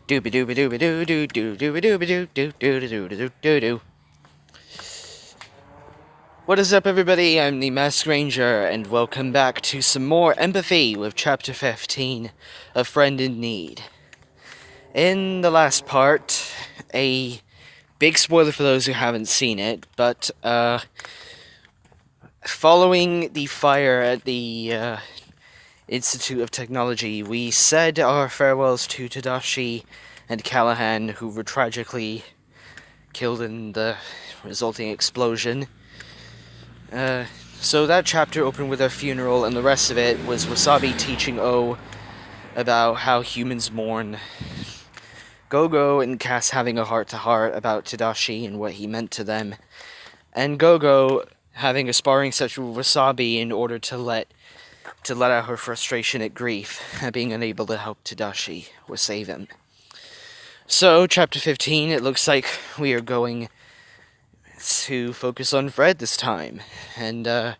Dooby dooby dooby doo doo doo dooby dooby doo doo doo doo doo doo doo. What is up, everybody? I'm the Masked Ranger, and welcome back to some more empathy with Chapter 15, A Friend in Need. In the last part, a big spoiler for those who haven't seen it, but, following the fire at the, Institute of Technology, we said our farewells to Tadashi and Callahan, who were tragically killed in the resulting explosion. So that chapter opened with their funeral, and the rest of it was Wasabi teaching O about how humans mourn, Go Go and Cass having a heart-to-heart about Tadashi and what he meant to them, and Go Go having a sparring session with Wasabi in order to let out her frustration at grief at being unable to help Tadashi or save him. So, Chapter 15, it looks like we are going to focus on Fred this time, and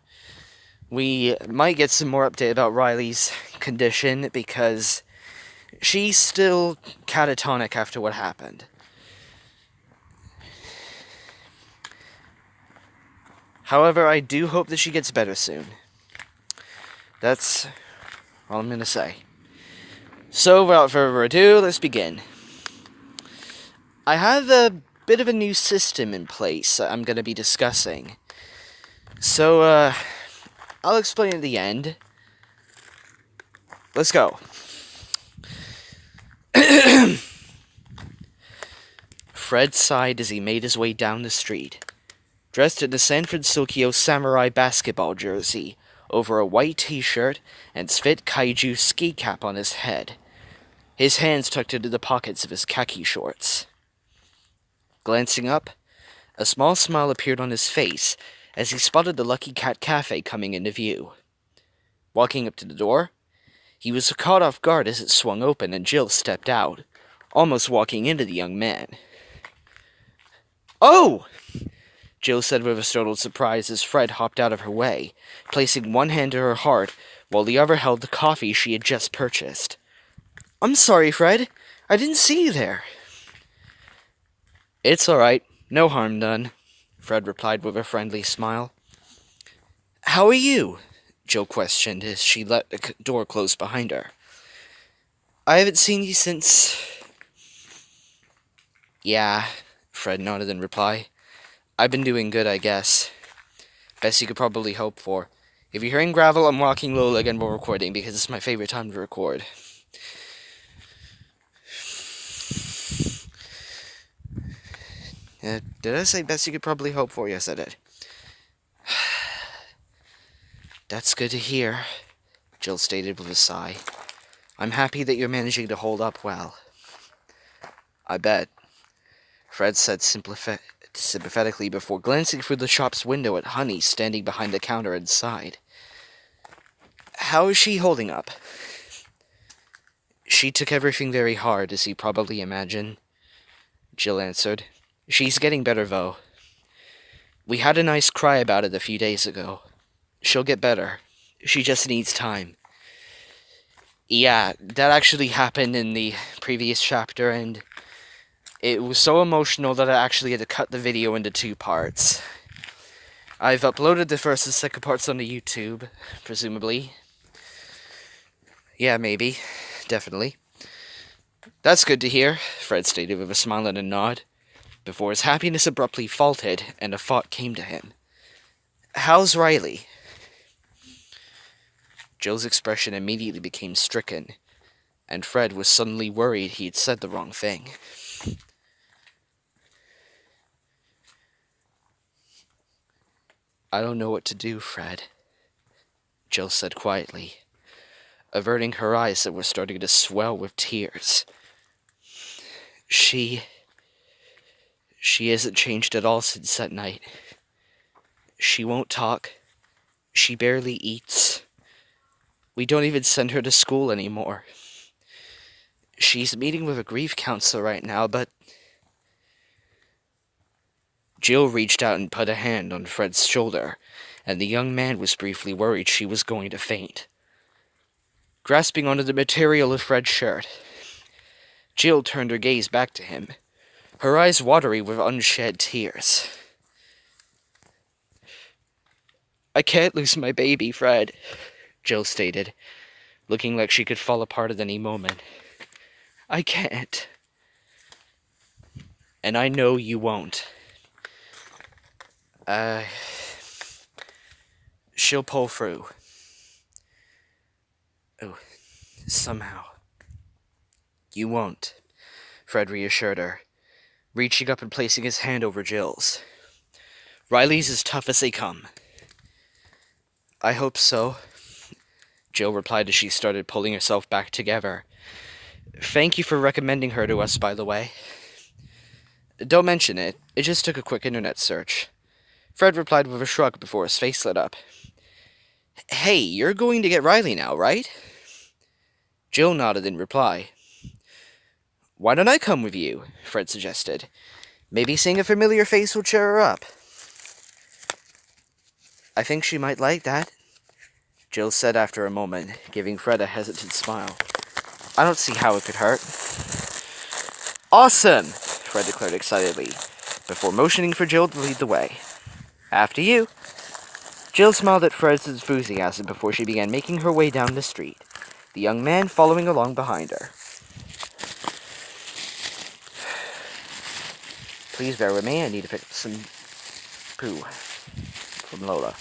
we might get some more update about Riley's condition, because she's still catatonic after what happened. However, I do hope that she gets better soon. That's all I'm going to say. So, without further ado, let's begin. I have a bit of a new system in place that I'm going to be discussing. So, I'll explain at the end. Let's go. Fred sighed as he made his way down the street. Dressed in a San Francisco samurai basketball jersey, over a white t-shirt and Spit Kaiju ski cap on his head. His hands tucked into the pockets of his khaki shorts. Glancing up, a small smile appeared on his face as he spotted the Lucky Cat Cafe coming into view. Walking up to the door, he was caught off guard as it swung open and Jill stepped out, almost walking into the young man. "Oh!" Jill said with a startled surprise as Fred hopped out of her way, placing one hand to her heart while the other held the coffee she had just purchased. "I'm sorry, Fred. I didn't see you there." "It's all right. No harm done," Fred replied with a friendly smile. "How are you?" Jill questioned as she let the door close behind her. "I haven't seen you since..." "Yeah," Fred nodded in reply. "I've been doing good, I guess. Best you could probably hope for. If you're hearing gravel, I'm walking low again while recording, because it's my favorite time to record." Did I say best you could probably hope for? Yes, I did. "That's good to hear," Jill stated with a sigh. "I'm happy that you're managing to hold up well." "I bet," Fred said sympathetically before glancing through the shop's window at Honey standing behind the counter inside. "How is she holding up?" "She took everything very hard, as you probably imagine," Jill answered. "She's getting better, though. We had a nice cry about it a few days ago. She'll get better. She just needs time." Yeah, that actually happened in the previous chapter, and it was so emotional that I actually had to cut the video into 2 parts. I've uploaded the first and second parts onto YouTube, presumably. Yeah, maybe. Definitely. "That's good to hear," Fred stated with a smile and a nod, before his happiness abruptly faltered and a thought came to him. "How's Riley?" Jill's expression immediately became stricken, and Fred was suddenly worried he had said the wrong thing. "I don't know what to do, Fred," Jill said quietly, averting her eyes that were starting to swell with tears. She hasn't changed at all since that night. She won't talk. She barely eats. We don't even send her to school anymore. She's meeting with a grief counselor right now, but..." Jill reached out and put a hand on Fred's shoulder, and the young man was briefly worried she was going to faint. Grasping onto the material of Fred's shirt, Jill turned her gaze back to him, her eyes watery with unshed tears. "I can't lose my baby, Fred," Jill stated, looking like she could fall apart at any moment. "I can't. And I know you won't. She'll pull through. Oh, somehow. You won't," Fred reassured her, reaching up and placing his hand over Jill's. "Riley's as tough as they come." "I hope so," Jill replied as she started pulling herself back together. "Thank you for recommending her to us, by the way." "Don't mention it. It just took a quick internet search," Fred replied with a shrug before his face lit up. "Hey, you're going to get Riley now, right?" Jill nodded in reply. "Why don't I come with you?" Fred suggested. "Maybe seeing a familiar face will cheer her up." "I think she might like that," Jill said after a moment, giving Fred a hesitant smile. "I don't see how it could hurt." "Awesome!" Fred declared excitedly, before motioning for Jill to lead the way. "After you." Jill smiled at Fred's enthusiasm before she began making her way down the street, the young man following along behind her. "Please bear with me, I need to pick up some poo from Lola."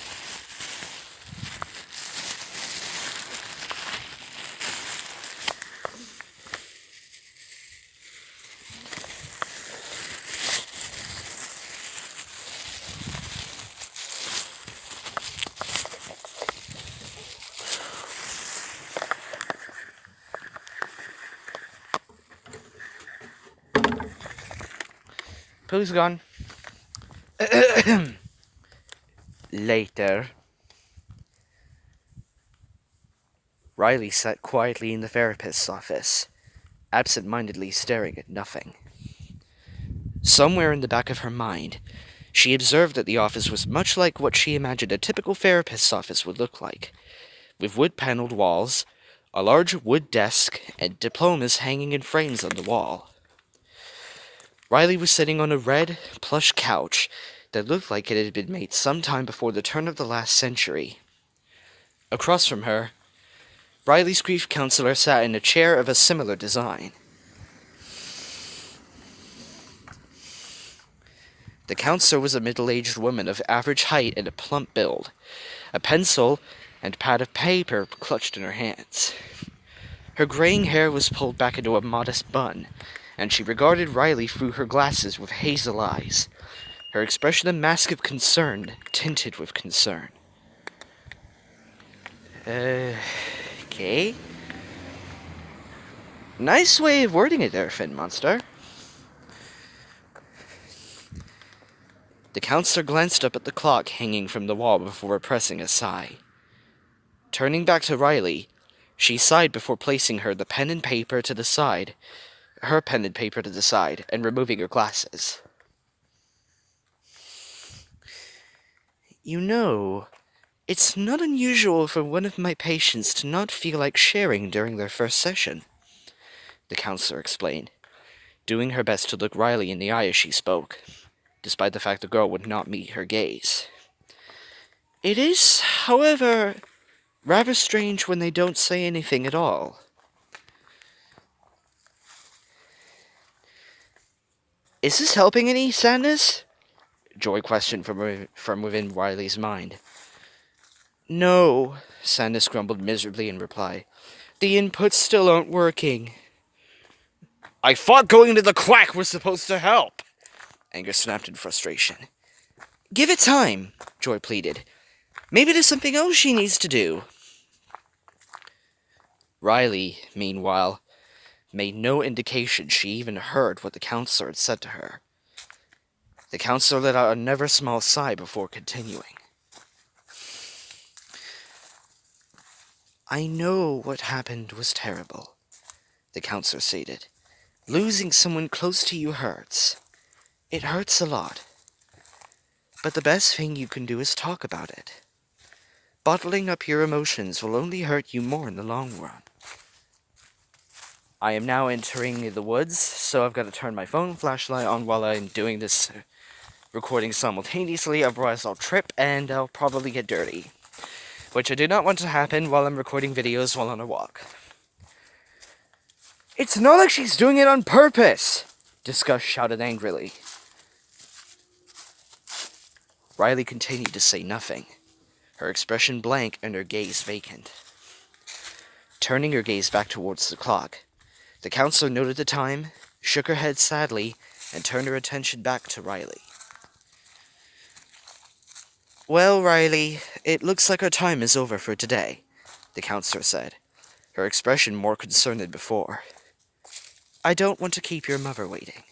Pooh's gone. Later. Riley sat quietly in the therapist's office, absent-mindedly staring at nothing. Somewhere in the back of her mind, she observed that the office was much like what she imagined a typical therapist's office would look like, with wood-paneled walls, a large wood desk, and diplomas hanging in frames on the wall. Riley was sitting on a red, plush couch that looked like it had been made some time before the turn of the last century. Across from her, Riley's grief counselor sat in a chair of a similar design. The counselor was a middle-aged woman of average height and a plump build, a pencil and pad of paper clutched in her hands. Her graying hair was pulled back into a modest bun, and she regarded Riley through her glasses with hazel eyes, her expression a mask of concern tinted with concern. Okay? Nice way of wording it there, Finmonster." The counselor glanced up at the clock hanging from the wall before repressing a sigh. Turning back to Riley, she sighed before placing her pen and paper to the side, and removing her glasses. "You know, it's not unusual for one of my patients to not feel like sharing during their first session," the counselor explained, doing her best to look Riley in the eye as she spoke, despite the fact the girl would not meet her gaze. "It is, however, rather strange when they don't say anything at all." "Is this helping any, Sadness?" Joy questioned from within Riley's mind. "No," Sadness grumbled miserably in reply. "The inputs still aren't working." "I thought going to the quack was supposed to help!" Anger snapped in frustration. "Give it time," Joy pleaded. "Maybe there's something else she needs to do." Riley, meanwhile, made no indication she even heard what the counselor had said to her. The counselor let out a never small sigh before continuing. "I know what happened was terrible," the counselor stated. "Losing someone close to you hurts. It hurts a lot. But the best thing you can do is talk about it. Bottling up your emotions will only hurt you more in the long run." I am now entering the woods, so I've got to turn my phone flashlight on while I'm doing this recording simultaneously, otherwise I'll trip and I'll probably get dirty. Which I do not want to happen while I'm recording videos while on a walk. It's not like she's doing it on purpose! Disgust shouted angrily. Riley continued to say nothing, her expression blank and her gaze vacant. Turning her gaze back towards the clock, the counselor noted the time, shook her head sadly, and turned her attention back to Riley. Well, Riley, it looks like our time is over for today, the counselor said, her expression more concerned than before. I don't want to keep your mother waiting.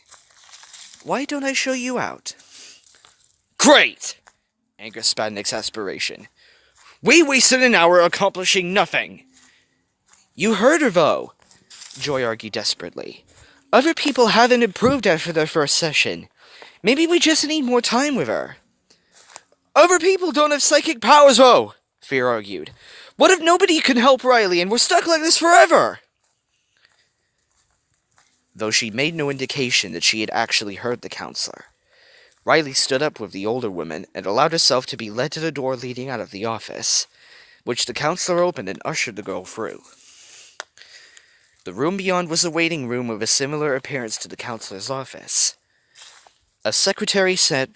Why don't I show you out? Great! Anger spat in exasperation. We wasted an hour accomplishing nothing! You heard her, though, Joy argued desperately. Other people haven't improved after their first session. Maybe we just need more time with her. Other people don't have psychic powers, though, Fear argued. What if nobody can help Riley and we're stuck like this forever? Though she made no indication that she had actually heard the counselor, Riley stood up with the older woman and allowed herself to be led to the door leading out of the office, which the counselor opened and ushered the girl through. The room beyond was a waiting room with a similar appearance to the counselor's office. A secretary sat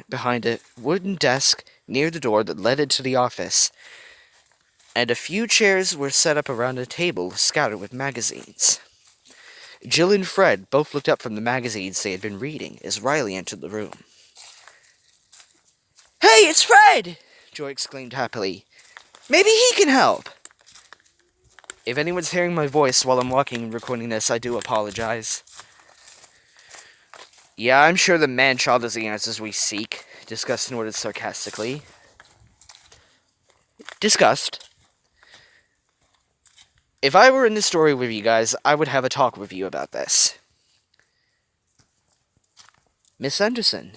behind a wooden desk near the door that led into the office, and a few chairs were set up around a table scattered with magazines. Jill and Fred both looked up from the magazines they had been reading as Riley entered the room. Hey, it's Fred! Joy exclaimed happily. Maybe he can help! If anyone's hearing my voice while I'm walking and recording this, I do apologize. Yeah, I'm sure the man-child is the answers we seek, Disgust noted sarcastically. Disgust. If I were in this story with you guys, I would have a talk with you about this. Miss Anderson,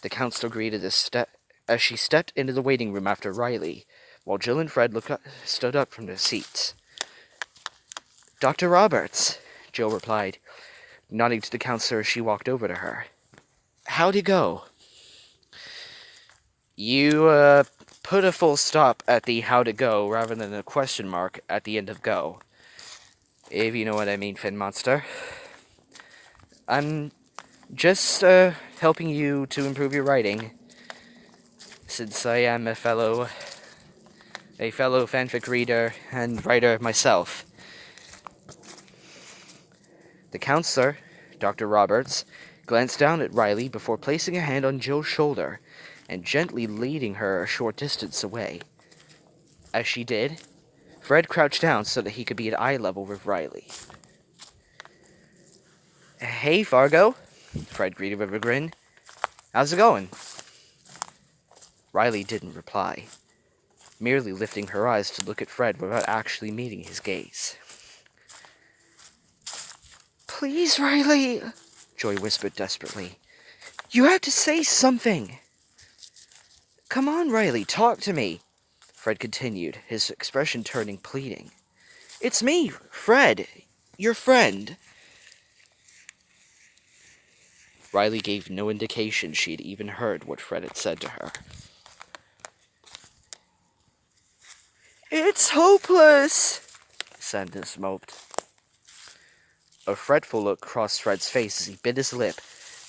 the counselor greeted as she stepped into the waiting room after Riley, while Jill and Fred stood up from their seats. Dr. Roberts, Jill replied, nodding to the counselor as she walked over to her. How'd it go? You, put a full stop at the how'd it go rather than a question mark at the end of go. If you know what I mean, Finmonster. I'm just, helping you to improve your writing, since I am a fellow fanfic reader and writer myself. The counselor, Dr. Roberts, glanced down at Riley before placing a hand on Jill's shoulder and gently leading her a short distance away. As she did, Fred crouched down so that he could be at eye level with Riley. Hey, Fargo, Fred greeted with a grin. How's it going? Riley didn't reply, merely lifting her eyes to look at Fred without actually meeting his gaze. Please, Riley, Joy whispered desperately. You have to say something. Come on, Riley, talk to me, Fred continued, his expression turning pleading. It's me, Fred, your friend. Riley gave no indication she had even heard what Fred had said to her. It's hopeless, Sanders moped. A fretful look crossed Fred's face as he bit his lip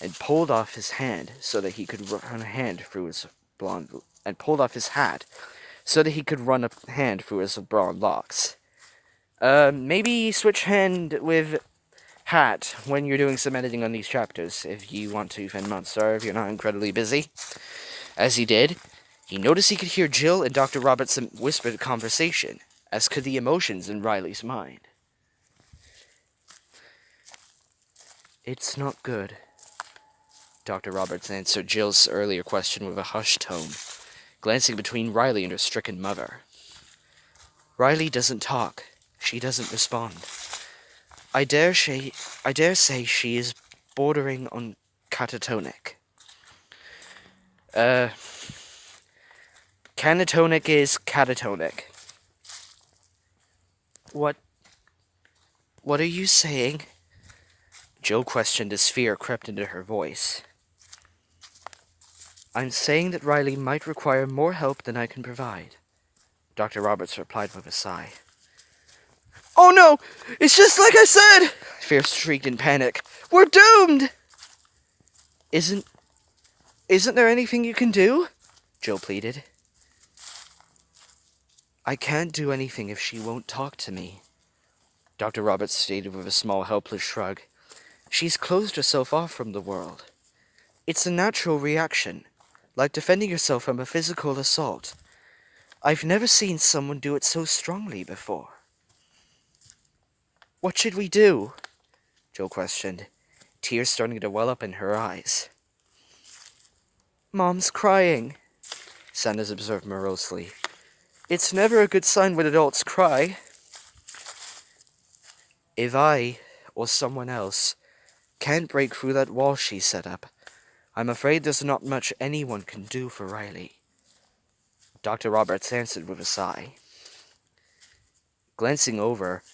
and pulled off his hand so that he could run a hand through his blonde locks. Maybe switch hand with hat when you're doing some editing on these chapters, if you want to, Finmonster, if you're not incredibly busy. As he did, he noticed he could hear Jill and Dr. Robertson whispered conversation, as could the emotions in Riley's mind. It's not good, Dr. Roberts answered Jill's earlier question with a hushed tone, glancing between Riley and her stricken mother. Riley doesn't talk. She doesn't respond. I dare say she is bordering on catatonic. Canatonic is catatonic. What What are you saying? Jill questioned as fear crept into her voice. I'm saying that Riley might require more help than I can provide, Dr. Roberts replied with a sigh. Oh no! It's just like I said! Fear shrieked in panic. We're doomed! Isn't there anything you can do? Jill pleaded. I can't do anything if she won't talk to me, Dr. Roberts stated with a small, helpless shrug. She's closed herself off from the world. It's a natural reaction, like defending yourself from a physical assault. I've never seen someone do it so strongly before. What should we do? Jill questioned, tears starting to well up in her eyes. Mom's crying, Sanders observed morosely. It's never a good sign when adults cry. If I, or someone else, can't break through that wall she set up, I'm afraid there's not much anyone can do for Riley. Dr. Roberts answered with a sigh. Glancing over,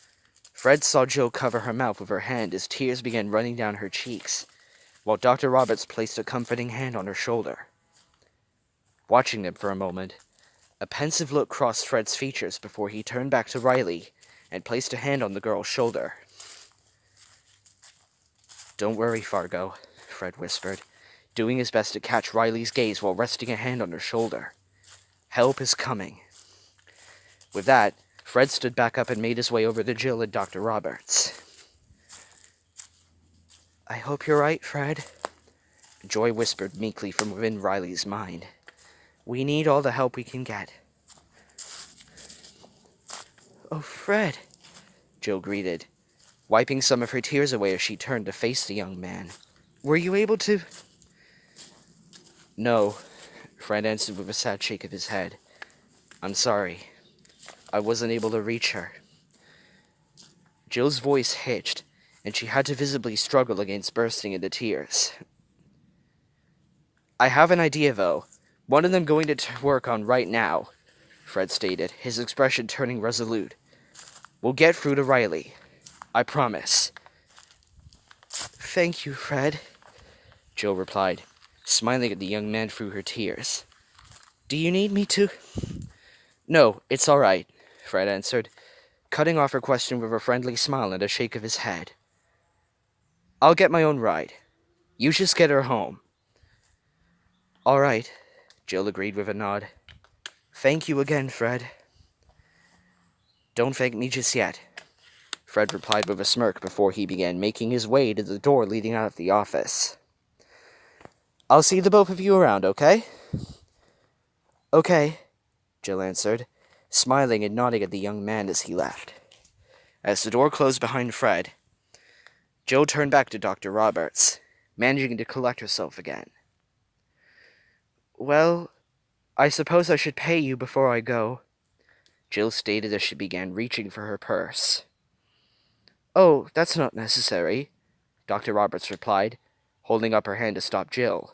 Fred saw Jill cover her mouth with her hand as tears began running down her cheeks, while Dr. Roberts placed a comforting hand on her shoulder. Watching them for a moment, a pensive look crossed Fred's features before he turned back to Riley and placed a hand on the girl's shoulder. Don't worry, Fargo, Fred whispered, doing his best to catch Riley's gaze while resting a hand on her shoulder. Help is coming. With that, Fred stood back up and made his way over to Jill and Dr. Roberts. I hope you're right, Fred, Joy whispered meekly from within Riley's mind. We need all the help we can get. Oh, Fred, Jill greeted, wiping some of her tears away as she turned to face the young man. Were you able to... No, Fred answered with a sad shake of his head. I'm sorry. I wasn't able to reach her. Jill's voice hitched, and she had to visibly struggle against bursting into tears. I have an idea, though. One of them going to work on right now, Fred stated, his expression turning resolute. We'll get through to Riley. I promise. Thank you, Fred, Jill replied, smiling at the young man through her tears. Do you need me to? No, it's all right, Fred answered, cutting off her question with a friendly smile and a shake of his head. I'll get my own ride. You just get her home. All right, Jill agreed with a nod. Thank you again, Fred. Don't thank me just yet, Fred replied with a smirk before he began making his way to the door leading out of the office. I'll see the both of you around, okay? Okay, Jill answered, smiling and nodding at the young man as he left. As the door closed behind Fred, Jill turned back to Dr. Roberts, managing to collect herself again. Well, I suppose I should pay you before I go, Jill stated as she began reaching for her purse. Oh, that's not necessary, Dr. Roberts replied, holding up her hand to stop Jill.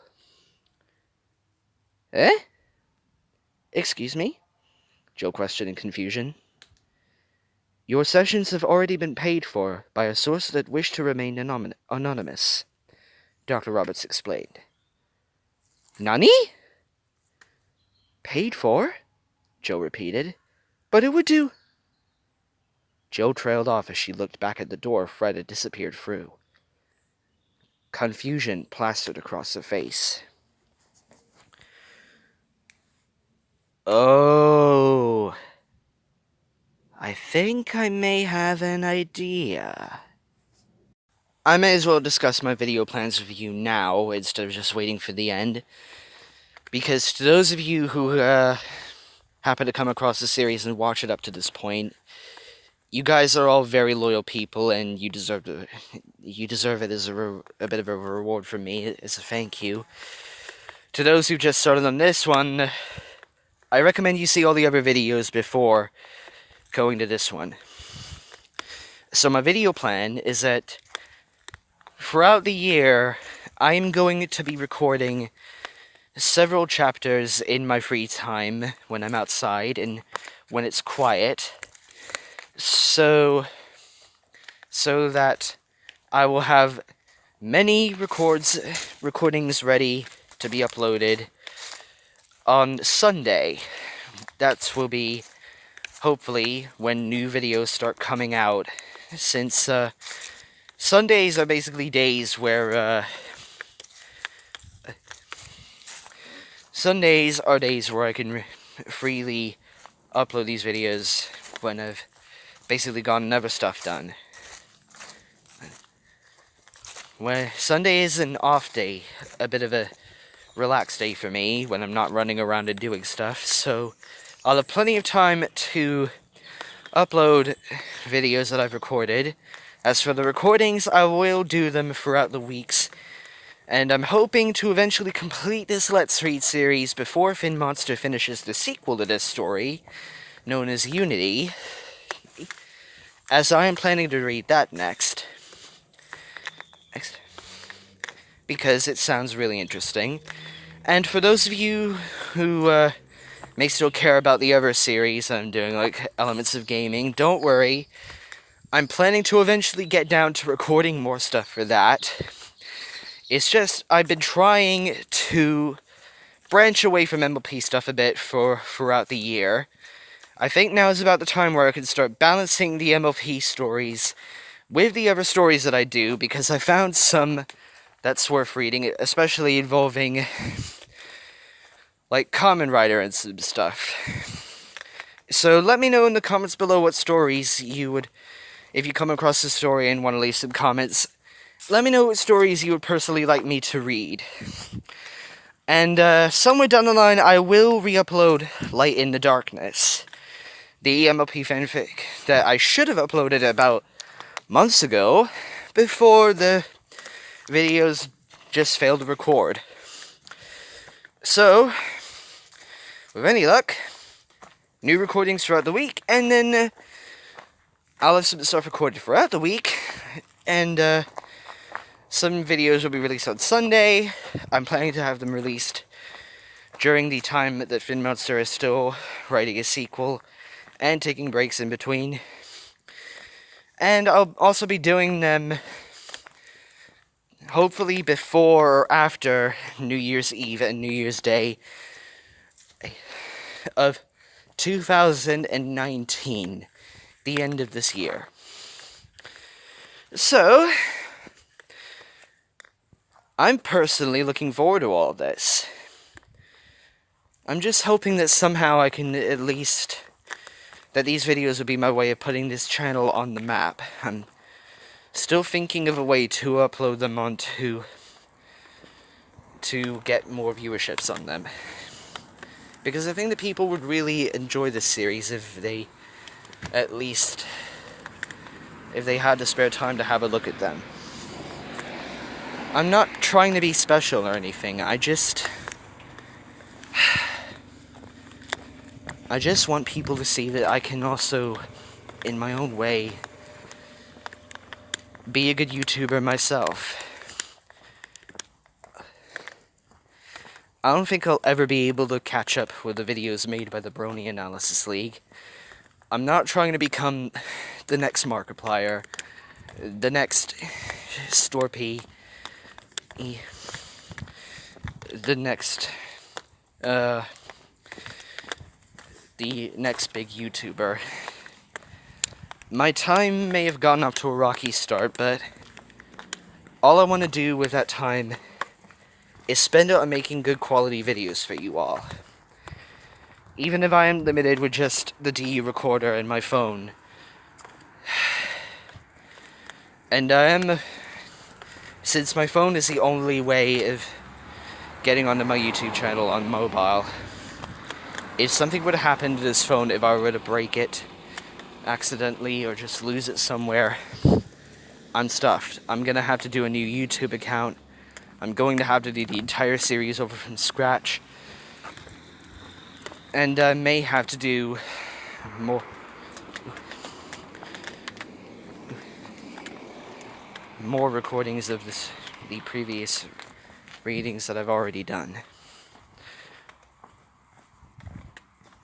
Eh? Excuse me? Jill questioned in confusion. Your sessions have already been paid for by a source that wished to remain anonymous, Dr. Roberts explained. Nani? Paid for? Jill repeated. But it would do. Jill trailed off as she looked back at the door Fred had disappeared through. Confusion plastered across her face. Oh, I think I may have an idea. I may as well discuss my video plans with you now instead of just waiting for the end. Because to those of you who happen to come across the series and watch it up to this point, you guys are all very loyal people, and you deserve it as a bit of a reward from me, as a thank you. To those who just started on this one, I recommend you see all the other videos before going to this one. So my video plan is that throughout the year, I'm going to be recording several chapters in my free time when I'm outside and when it's quiet. So so that I will have many recordings ready to be uploaded on Sunday. That will be, hopefully, when new videos start coming out, since Sundays are basically days where Sundays are days where I can freely upload these videos when I've basically gotten other stuff done. When Sunday is an off day, a bit of a relaxed day for me when I'm not running around and doing stuff, so I'll have plenty of time to upload videos that I've recorded. As for the recordings, I will do them throughout the weeks, and I'm hoping to eventually complete this Let's Read series before Finmonster finishes the sequel to this story, known as Unity, as I am planning to read that next. Because it sounds really interesting. And for those of you who may still care about the other series I'm doing, like Elements of Gaming, don't worry. I'm planning to eventually get down to recording more stuff for that. It's just, I've been trying to branch away from MLP stuff a bit throughout the year. I think now is about the time where I can start balancing the MLP stories with the other stories that I do, because I found some that's worth reading, especially involving, like, Kamen Rider and some stuff. So let me know in the comments below what stories you would, if you come across a story and want to leave some comments, let me know what stories you would personally like me to read. And somewhere down the line, I will re-upload Light in the Darkness, the MLP fanfic that I should have uploaded about months ago, before the videos just failed to record. So, with any luck, new recordings throughout the week, and then I'll have some stuff recorded throughout the week, and some videos will be released on Sunday. I'm planning to have them released during the time that Finmonster is still writing a sequel and taking breaks in between. And I'll also be doing them hopefully before or after New Year's Eve and New Year's Day of 2019, the end of this year. So, I'm personally looking forward to all of this. I'm just hoping that somehow I can at least, that these videos will be my way of putting this channel on the map. I'm still thinking of a way to upload them onto, to get more viewerships on them. Because I think that people would really enjoy this series if they, at least, if they had the spare time to have a look at them. I'm not trying to be special or anything, I just want people to see that I can also, in my own way, be a good YouTuber myself. I don't think I'll ever be able to catch up with the videos made by the Brony Analysis League. I'm not trying to become the next Markiplier, the next Storpy, the next big YouTuber. My time may have gotten off to a rocky start, but all I want to do with that time is spend it on making good quality videos for you all. Even if I am limited with just the DE recorder and my phone. And since my phone is the only way of getting onto my YouTube channel on mobile, if something were to happen to this phone, if I were to break it accidentally or just lose it somewhere, I'm stuffed. I'm gonna have to do a new YouTube account. I'm going to have to do the entire series over from scratch. And I may have to do more recordings of the previous readings that I've already done.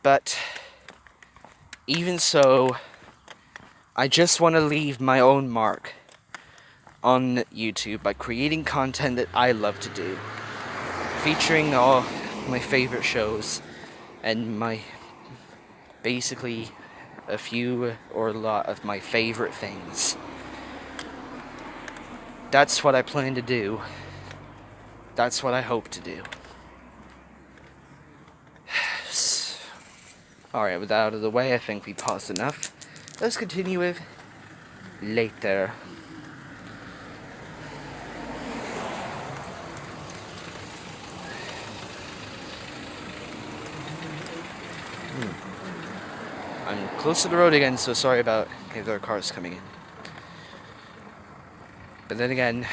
But even so, I just want to leave my own mark on YouTube by creating content that I love to do, featuring all my favorite shows and basically a few or a lot of my favorite things. That's what I plan to do. That's what I hope to do. Alright, with that out of the way, I think we paused enough. Let's continue with later. I'm close to the road again, so sorry about if there are cars coming in. But then again,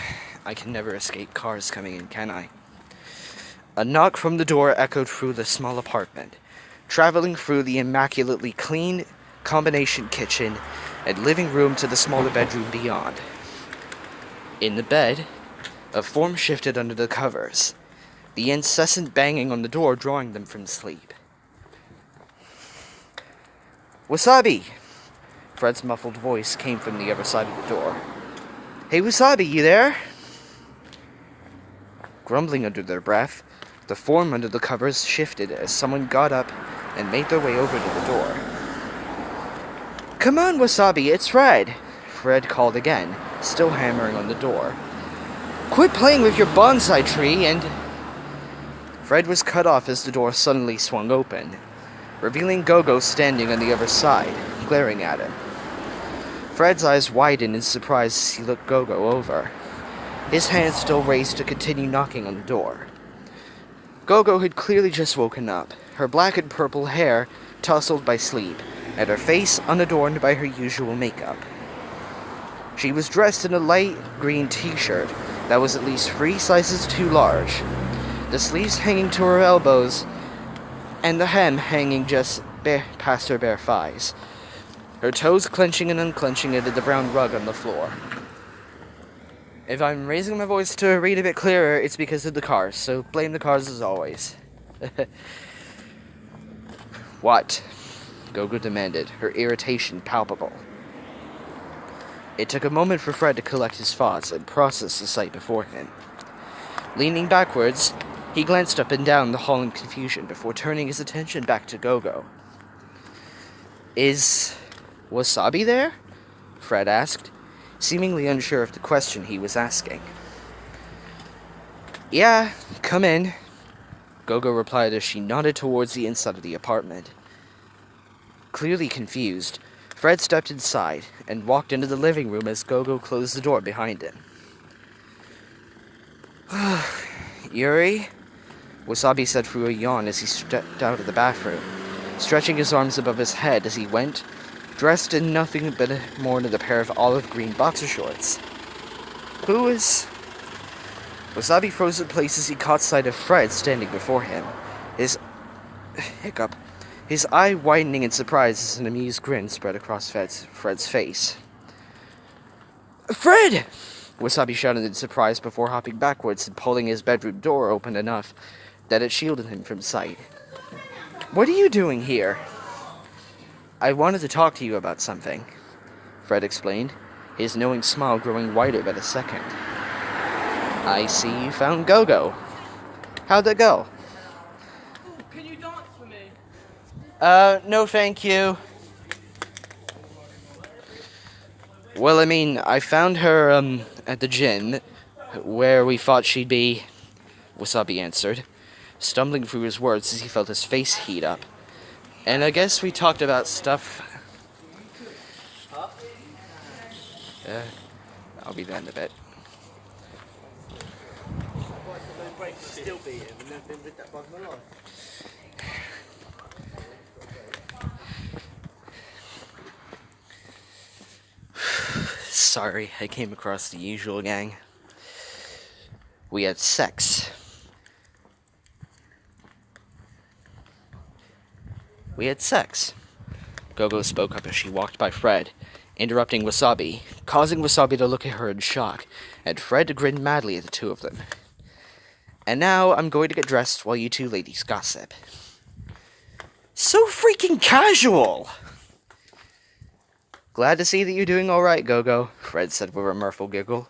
I can never escape cars coming in, can I? A knock from the door echoed through the small apartment, traveling through the immaculately clean combination kitchen and living room to the smaller bedroom beyond. In the bed, a form shifted under the covers, the incessant banging on the door drawing them from sleep. Wasabi! Fred's muffled voice came from the other side of the door. Hey Wasabi, you there? Grumbling under their breath, the form under the covers shifted as someone got up and made their way over to the door. Come on, Wasabi, it's Fred! Fred called again, still hammering on the door. Quit playing with your bonsai tree and... Fred was cut off as the door suddenly swung open, revealing Go Go standing on the other side, glaring at him. Fred's eyes widened in surprise as he looked Go Go over, his hand still raised to continue knocking on the door. Go Go had clearly just woken up, her black and purple hair tousled by sleep, and her face unadorned by her usual makeup. She was dressed in a light green t-shirt that was at least 3 sizes too large, the sleeves hanging to her elbows, and the hem hanging just past her bare thighs, her toes clenching and unclenching into the brown rug on the floor. If I'm raising my voice to read a bit clearer, it's because of the cars, so blame the cars as always. What? Go Go demanded, her irritation palpable. It took a moment for Fred to collect his thoughts and process the sight before him. Leaning backwards, he glanced up and down the hall in confusion before turning his attention back to Go Go. Is Wasabi there? Fred asked, seemingly unsure of the question he was asking. Yeah, come in, Go Go replied as she nodded towards the inside of the apartment. Clearly confused, Fred stepped inside and walked into the living room as Go Go closed the door behind him. Yuri? Wasabi said through a yawn as he stepped out of the bathroom, stretching his arms above his head as he went, dressed in nothing but more than a pair of olive green boxer shorts. Who is... Wasabi froze in place as he caught sight of Fred standing before him, his eye widening in surprise as an amused grin spread across Fred's face. Fred! Wasabi shouted in surprise before hopping backwards and pulling his bedroom door open enough that it shielded him from sight. What are you doing here? I wanted to talk to you about something, Fred explained, his knowing smile growing wider by the second. I see you found Go Go. How'd that go? Ooh, can you dance for me? No thank you. Well, I mean, I found her, at the gym, where we thought she'd be, Wasabi answered, stumbling through his words as he felt his face heat up. And I guess we talked about stuff. I'll be there in a bit. Sorry, I came across the usual gang. We had sex. Go Go spoke up as she walked by Fred, interrupting Wasabi, causing Wasabi to look at her in shock, and Fred to grin madly at the two of them. And now I'm going to get dressed while you two ladies gossip. So freaking casual! Glad to see that you're doing alright, Go-Go, Fred said with a mirthful giggle.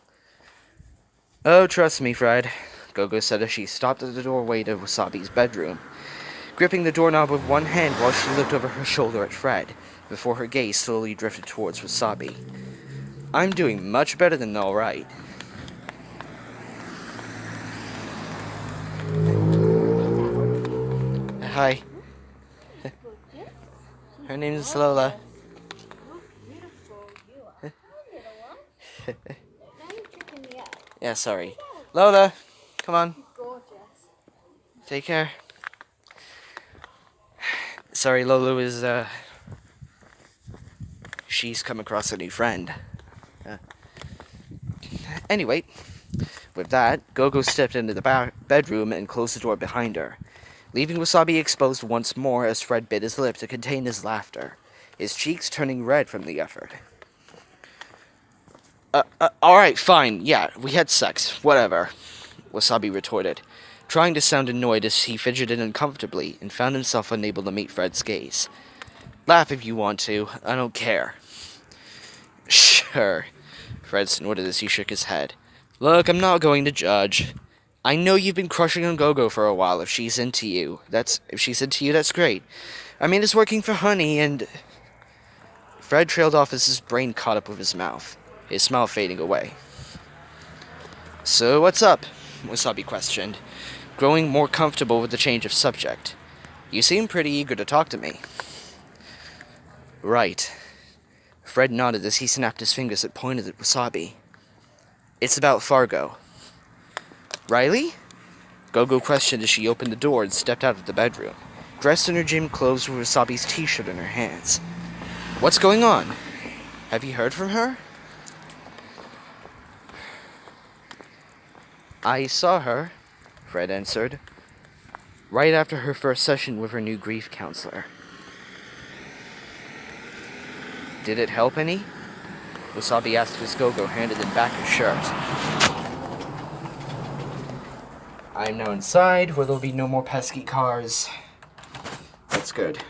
Oh, trust me, Fred, Go-Go said as she stopped at the doorway to Wasabi's bedroom, gripping the doorknob with one hand while she looked over her shoulder at Fred, before her gaze slowly drifted towards Wasabi. I'm doing much better than alright. Hi. Her name's Lola. Yeah, sorry. Lola, come on. Take care. Sorry, Lola is, she's come across a new friend. Anyway, with that, Go-Go stepped into the bedroom and closed the door behind her, leaving Wasabi exposed once more as Fred bit his lip to contain his laughter, his cheeks turning red from the effort. Alright, fine, yeah, we had sex, whatever, Wasabi retorted, trying to sound annoyed as he fidgeted uncomfortably and found himself unable to meet Fred's gaze. Laugh if you want to, I don't care. Sure, Fred snorted as he shook his head. Look, I'm not going to judge. I know you've been crushing on Go-Go for a while. If she's into you, that's great. I mean, it's working for Honey, and... Fred trailed off as his brain caught up with his mouth, his smile fading away. So, what's up? Wasabi questioned, growing more comfortable with the change of subject. You seem pretty eager to talk to me. Right. Fred nodded as he snapped his fingers and pointed at Wasabi. It's about Fargo. Riley? Go-Go questioned as she opened the door and stepped out of the bedroom, dressed in her gym clothes with Wasabi's t-shirt in her hands. What's going on? Have you heard from her? I saw her, Fred answered, right after her first session with her new grief counselor. Did it help any? Wasabi asked as Go-Go handed him back his shirt. I'm now inside, where there'll be no more pesky cars. That's good.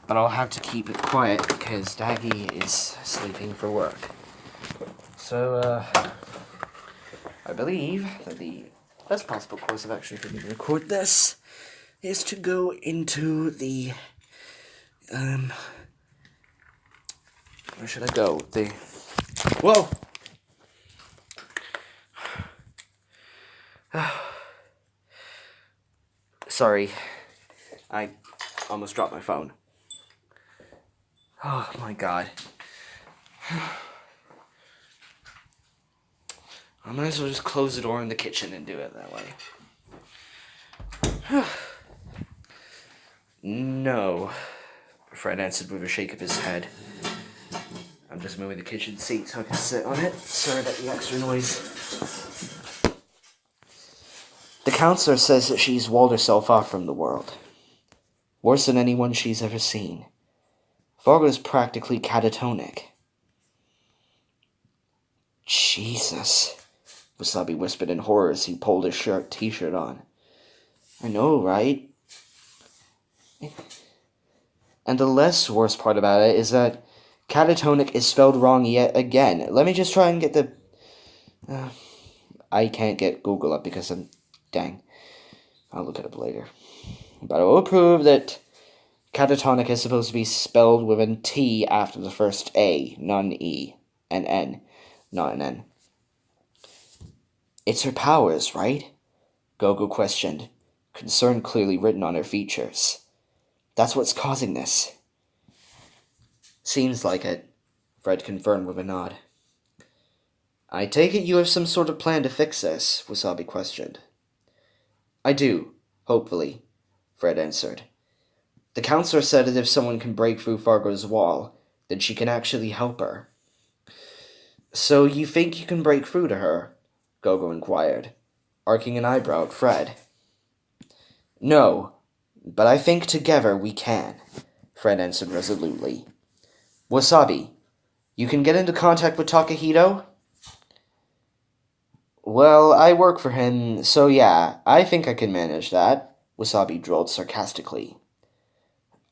But I'll have to keep it quiet, because Daggy is sleeping for work. So, I believe that the best possible course of action for me to record this is to go into the, where should I go? Whoa! Sorry, I almost dropped my phone. Oh my god. I might as well just close the door in the kitchen and do it that way. No, Fred answered with a shake of his head. I'm just moving the kitchen seat so I can sit on it. Sorry about the extra noise. The counselor says that she's walled herself off from the world. Worse than anyone she's ever seen. Fargo's practically catatonic. Jesus, Wasabi whispered in horror as he pulled his t-shirt on. I know, right? And the less worse part about it is that catatonic is spelled wrong yet again. Let me just try and get the... I can't get Google up because I'm... Dang. I'll look it up later. But I will prove that catatonic is supposed to be spelled with an T after the first A, not an E. An N, not an N. It's her powers, right? Go-Go questioned, concern clearly written on her features. That's what's causing this. Seems like it, Fred confirmed with a nod. I take it you have some sort of plan to fix this, Wasabi questioned. I do, hopefully, Fred answered. The counselor said that if someone can break through Fargo's wall, then she can actually help her. So you think you can break through to her? Go-Go inquired, arcing an eyebrow at Fred. No, but I think together we can, Fred answered resolutely. Wasabi, you can get into contact with Takahito? Well, I work for him, so yeah, I think I can manage that, Wasabi drawled sarcastically.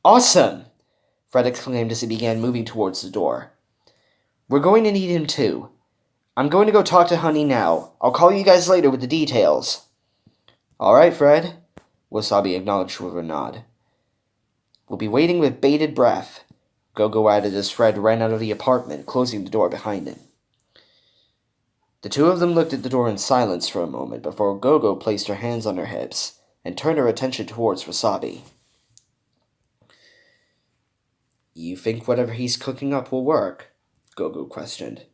Awesome! Fred exclaimed as he began moving towards the door. "We're going to need him too. I'm going to go talk to Honey now. I'll call you guys later with the details." "All right, Fred," Wasabi acknowledged with a nod. "We'll be waiting with bated breath," Go-Go added as Fred ran out of the apartment, closing the door behind him. The two of them looked at the door in silence for a moment before Go-Go placed her hands on her hips and turned her attention towards Wasabi. "You think whatever he's cooking up will work?" Go-Go questioned.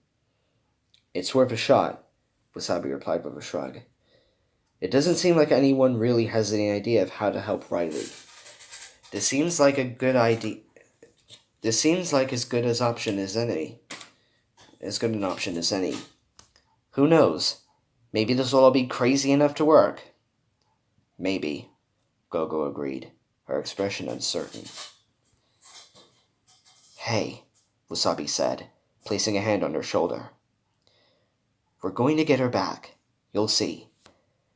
"It's worth a shot," Wasabi replied with a shrug. "It doesn't seem like anyone really has any idea of how to help Riley. This seems like a good idea. This seems like as good an option as any. Who knows? Maybe this will all be crazy enough to work." "Maybe," Go-Go agreed, her expression uncertain. "Hey," Wasabi said, placing a hand on her shoulder. "We're going to get her back. You'll see.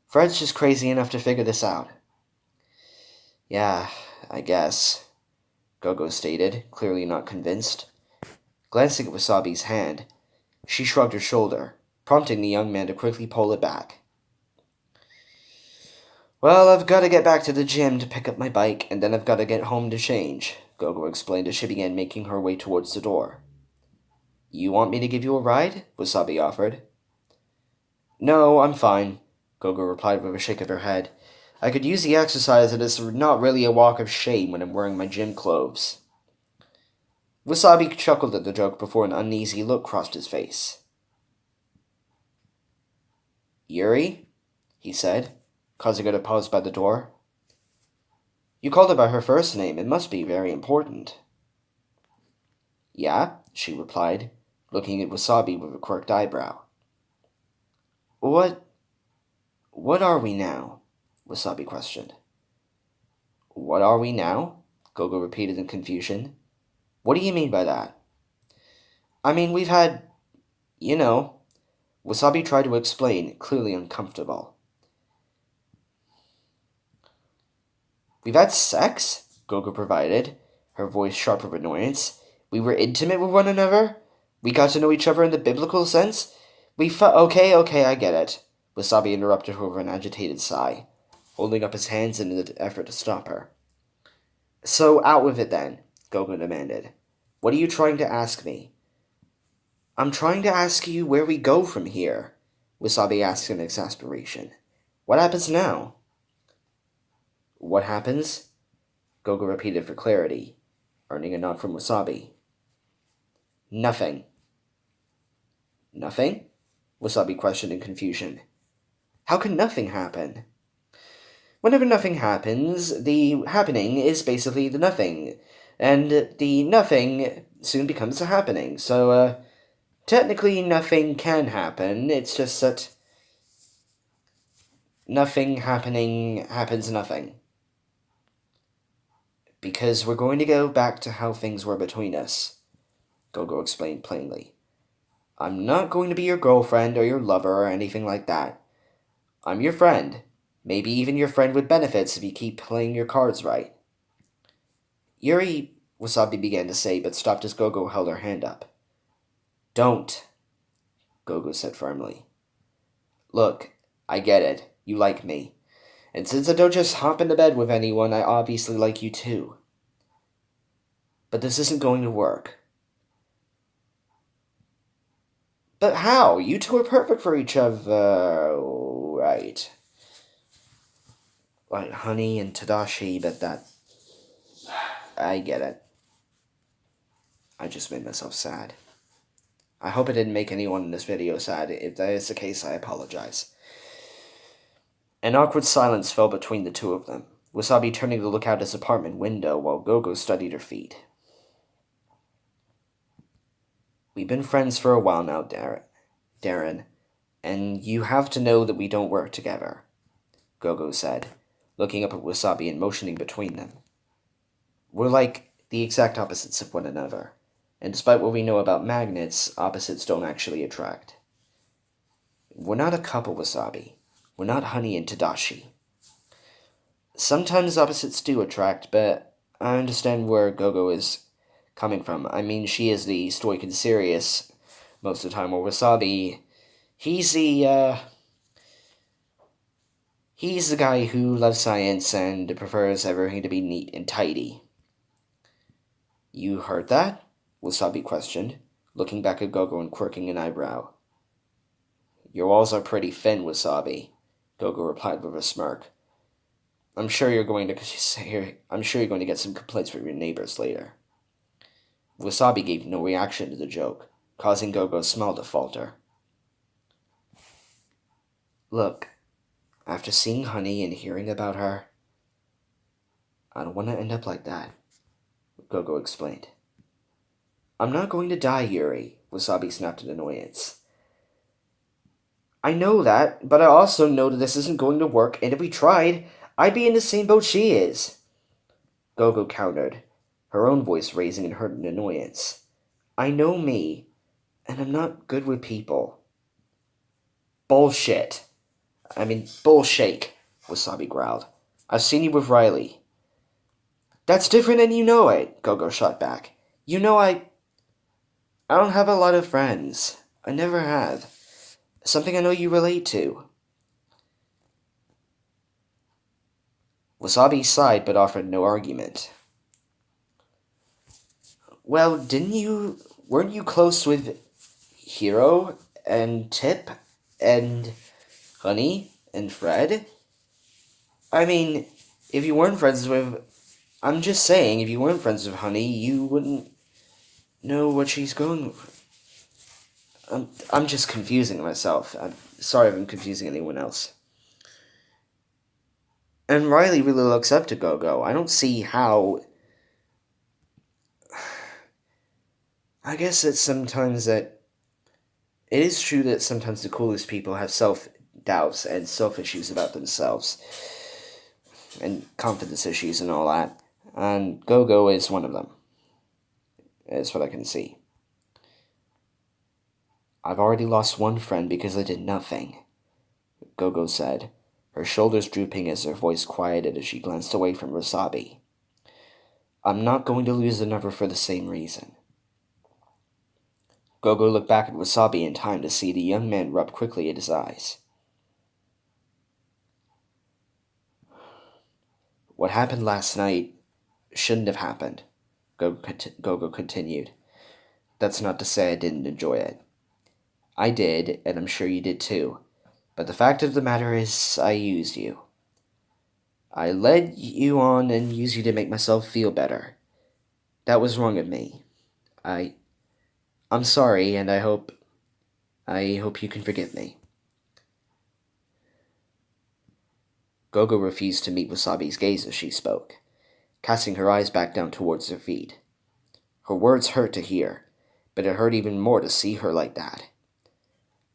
Fred's just crazy enough to figure this out." "Yeah, I guess," Go-Go stated, clearly not convinced. Glancing at Wasabi's hand, she shrugged her shoulder, prompting the young man to quickly pull it back. "Well, I've got to get back to the gym to pick up my bike, and then I've got to get home to change," Go-Go explained as she began making her way towards the door. "You want me to give you a ride?" Wasabi offered. "No, I'm fine," Go-Go replied with a shake of her head. "I could use the exercise, and it's not really a walk of shame when I'm wearing my gym clothes." Wasabi chuckled at the joke before an uneasy look crossed his face. "Yuri?" he said, causing her to pause by the door. "You called her by her first name. It must be very important." "Yeah," she replied, looking at Wasabi with a quirked eyebrow. What are we now?" Wasabi questioned. "What are we now?" Go-Go repeated in confusion. "What do you mean by that?" "I mean, we've had, you know," Wasabi tried to explain, clearly uncomfortable. "We've had sex?" Go-Go provided, her voice sharp with annoyance. "We were intimate with one another? We got to know each other in the biblical sense? Okay, I get it," Wasabi interrupted her with an agitated sigh, holding up his hands in an effort to stop her. "So, out with it then," Go-Go demanded. "What are you trying to ask me?" "I'm trying to ask you where we go from here," Wasabi asked in exasperation. "What happens now?" "What happens?" Go-Go repeated for clarity, earning a nod from Wasabi. "Nothing." "Nothing?" Wasabi questioned in confusion. "How can nothing happen?" "Whenever nothing happens, the happening is basically the nothing, and the nothing soon becomes a happening. So, technically nothing can happen, it's just that nothing happening happens nothing. Because we're going to go back to how things were between us," Go-Go explained plainly. "I'm not going to be your girlfriend or your lover or anything like that. I'm your friend. Maybe even your friend with benefits if you keep playing your cards right." "Yuri," Wasabi began to say, but stopped as Go-Go held her hand up. "Don't," Go-Go said firmly. "Look, I get it. You like me. And since I don't just hop into bed with anyone, I obviously like you too. But this isn't going to work." "But how? You two are perfect for each other, right?" "Like Honey and Tadashi, but that... I get it. I just made myself sad. I hope I didn't make anyone in this video sad. If that is the case, I apologize." An awkward silence fell between the two of them, Wasabi turning to look out his apartment window while Go-Go studied her feet. "We've been friends for a while now, Darren, and you have to know that we don't work together," Go-Go said, looking up at Wasabi and motioning between them. "We're like the exact opposites of one another, and despite what we know about magnets, opposites don't actually attract. We're not a couple, Wasabi. We're not Honey and Tadashi. Sometimes opposites do attract, but I understand where Go-Go is coming from. I mean, she is the stoic and serious most of the time, or Wasabi, he's the guy who loves science and prefers everything to be neat and tidy. You heard that? Wasabi questioned, looking back at Gogo and quirking an eyebrow. Your walls are pretty thin, Wasabi, Gogo replied with a smirk. I'm sure you're going to get some complaints from your neighbors later. Wasabi gave no reaction to the joke, causing Gogo's smile to falter. Look, after seeing Honey and hearing about her, I don't want to end up like that, Gogo explained. I'm not going to die, Yuri, Wasabi snapped in annoyance. I know that, but I also know that this isn't going to work, and if we tried, I'd be in the same boat she is. Gogo countered, her own voice raising in hurt and annoyance. I know me, and I'm not good with people. Bullshit, Wasabi growled. I've seen you with Riley. That's different and you know it, Gogo shot back. You know I don't have a lot of friends. I never have. Something I know you relate to. Wasabi sighed but offered no argument. Well, weren't you close with Hiro and Tip and Honey and Fred? I mean, I'm just saying, if you weren't friends with Honey, you wouldn't know what she's going with. I'm just confusing myself. I'm sorry if I'm confusing anyone else. And Riley really looks up to Go-Go. I don't see how... I guess it's sometimes that... It is true that sometimes the coolest people have self-doubts and self-issues about themselves. And confidence issues and all that. And Go-Go is one of them. That's what I can see. I've already lost one friend because I did nothing, Go-Go said, her shoulders drooping as her voice quieted as she glanced away from Wasabi. I'm not going to lose another for the same reason. Go-Go looked back at Wasabi in time to see the young man rub quickly at his eyes. What happened last night shouldn't have happened, Go-Go continued. That's not to say I didn't enjoy it. I did, and I'm sure you did too. But the fact of the matter is, I used you. I led you on and used you to make myself feel better. That was wrong of me. I'm sorry, and I hope you can forgive me. Gogo refused to meet Wasabi's gaze as she spoke, casting her eyes back down towards her feet. Her words hurt to hear, but it hurt even more to see her like that.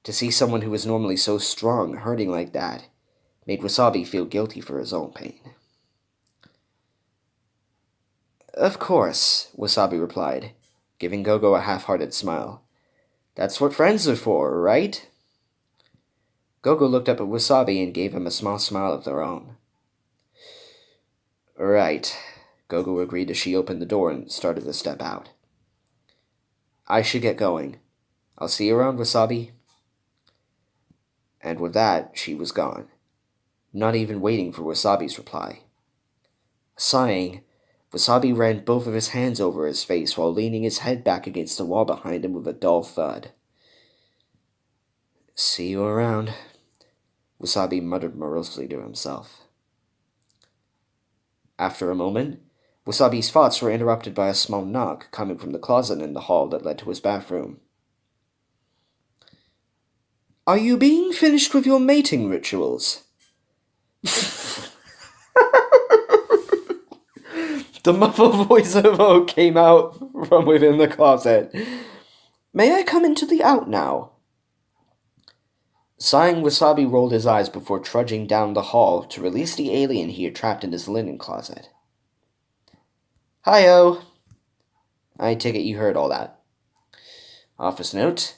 To see someone who was normally so strong hurting like that made Wasabi feel guilty for his own pain. Of course, Wasabi replied, giving Go-Go a half-hearted smile. That's what friends are for, right? Go-Go looked up at Wasabi and gave him a small smile of their own. Right, Go-Go agreed as she opened the door and started to step out. I should get going. I'll see you around, Wasabi. And with that, she was gone, not even waiting for Wasabi's reply. Sighing, Wasabi ran both of his hands over his face while leaning his head back against the wall behind him with a dull thud. See you around, Wasabi muttered morosely to himself. After a moment, Wasabi's thoughts were interrupted by a small knock coming from the closet in the hall that led to his bathroom. Are you being finished with your mating rituals? The muffled voice of Oak came out from within the closet. May I come into the out now? Sighing, Wasabi rolled his eyes before trudging down the hall to release the alien he had trapped in his linen closet. Hi-oh. I take it you heard all that. Office note.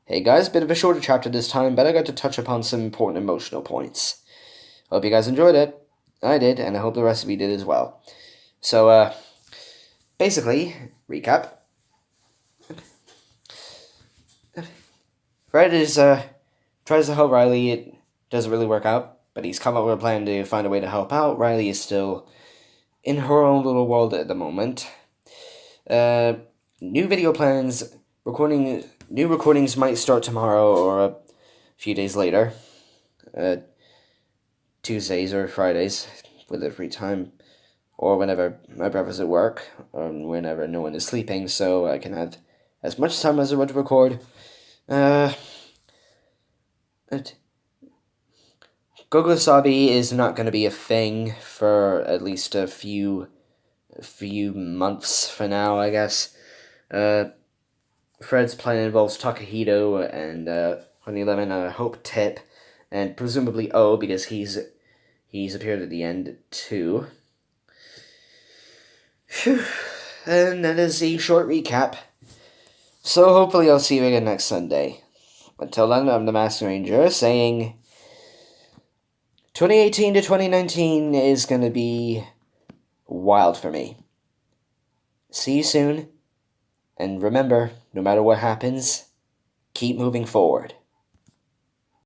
Hey guys, bit of a shorter chapter this time, but I got to touch upon some important emotional points. Hope you guys enjoyed it. I did, and I hope the rest of you did as well. So, basically, recap. Fred tries to help Riley. It doesn't really work out, but he's come up with a plan to find a way to help out. Riley is still in her own little world at the moment. New video plans, new recordings might start tomorrow or a few days later. Tuesdays or Fridays with a free time, or whenever my brother's at work, or whenever no one is sleeping, so I can have as much time as I want to record. Go Go Wasabi is not going to be a thing for at least a few months for now, I guess. Fred's plan involves Takahito and Honey Lemon, Hope Tip, and presumably O, because he's appeared at the end too. Whew. And that is a short recap. So hopefully I'll see you again next Sunday. Until then, I'm the Master Ranger saying 2018 to 2019 is going to be wild for me. See you soon. And remember, no matter what happens, keep moving forward.